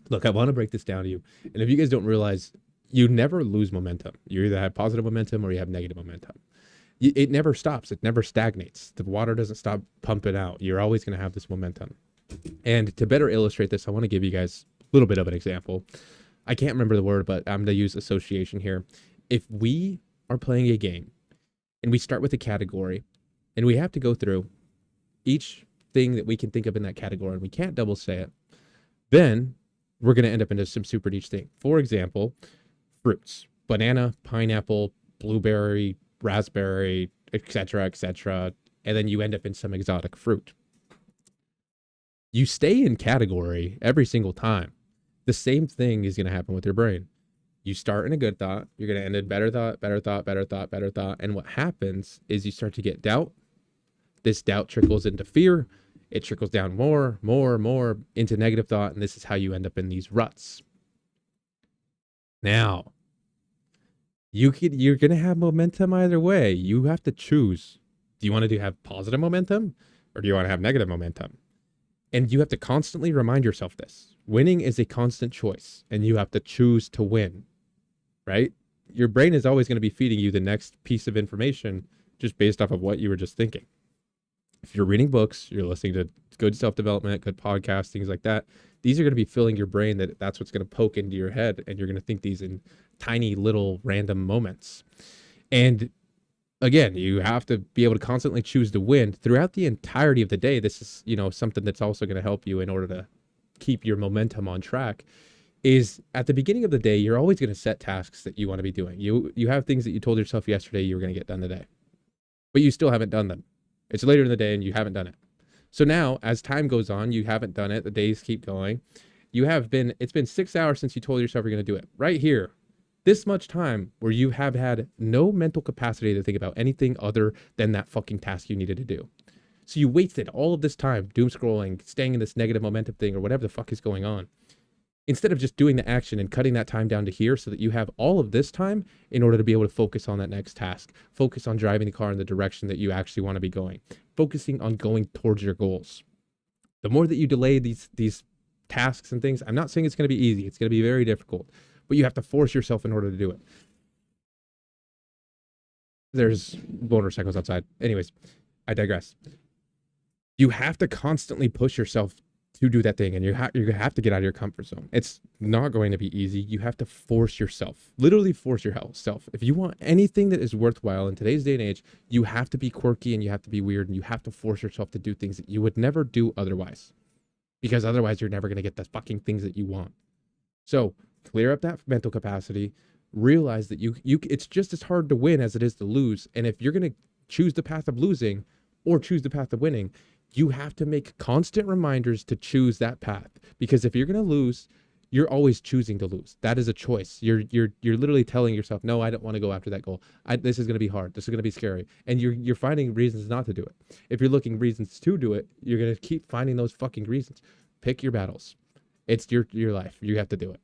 Look, I want to break this down to you. And if you guys don't realize, you never lose momentum. You either have positive momentum or you have negative momentum. It never stops. It never stagnates. The water doesn't stop pumping out. You're always going to have this momentum. And to better illustrate this, I want to give you guys a little bit of an example. I can't remember the word, but I'm going to use association here. If we are playing a game and we start with a category and we have to go through each thing that we can think of in that category and we can't double say it, then we're going to end up into some super niche thing. For example, fruits, banana, pineapple, blueberry, raspberry, etc., and then you end up in some exotic fruit. You stay in category every single time. The same thing is going to happen with your brain. You start in a good thought, you're going to end in better thought, better thought, better thought, better thought. And what happens is you start to get doubt. This doubt trickles into fear. It trickles down more into negative thought. And this is how you end up in these ruts. Now, you're going to have momentum either way. You have to choose. Do you want to have positive momentum or do you want to have negative momentum? And you have to constantly remind yourself this. Winning is a constant choice, and you have to choose to win, right? Your brain is always going to be feeding you the next piece of information just based off of what you were just thinking. If you're reading books, you're listening to good self-development, good podcasts, things like that, these are going to be filling your brain that's what's going to poke into your head, and you're going to think these in tiny little random moments. And again, you have to be able to constantly choose to win throughout the entirety of the day. This is, something that's also going to help you in order to keep your momentum on track. Is at the beginning of the day, you're always going to set tasks that you want to be doing. You have things that you told yourself yesterday you were going to get done today, but you still haven't done them. It's later in the day and you haven't done it. So now, as time goes on, you haven't done it. The days keep going. It's been 6 hours since you told yourself you're going to do it. Right here, this much time where you have had no mental capacity to think about anything other than that fucking task you needed to do. So you wasted all of this time doom scrolling, staying in this negative momentum thing or whatever the fuck is going on. Instead of just doing the action and cutting that time down to here so that you have all of this time in order to be able to focus on that next task, focus on driving the car in the direction that you actually want to be going, focusing on going towards your goals. The more that you delay these tasks and things, I'm not saying it's going to be easy. It's going to be very difficult, but you have to force yourself in order to do it. There's motorcycles outside. Anyways, I digress. You have to constantly push yourself to do that thing, and you have to get out of your comfort zone. It's not going to be easy. You have to force yourself, literally force yourself. If you want anything that is worthwhile in today's day and age, you have to be quirky and you have to be weird and you have to force yourself to do things that you would never do otherwise, because otherwise you're never going to get the fucking things that you want. So clear up that mental capacity, realize that it's just as hard to win as it is to lose. And if you're going to choose the path of losing or choose the path of winning, you have to make constant reminders to choose that path, because if you're going to lose, you're always choosing to lose. That is a choice. You're literally telling yourself, no, I don't want to go after that goal. This is going to be hard. This is going to be scary. And you're finding reasons not to do it. If you're looking reasons to do it, you're going to keep finding those fucking reasons. Pick your battles. It's your life. You have to do it.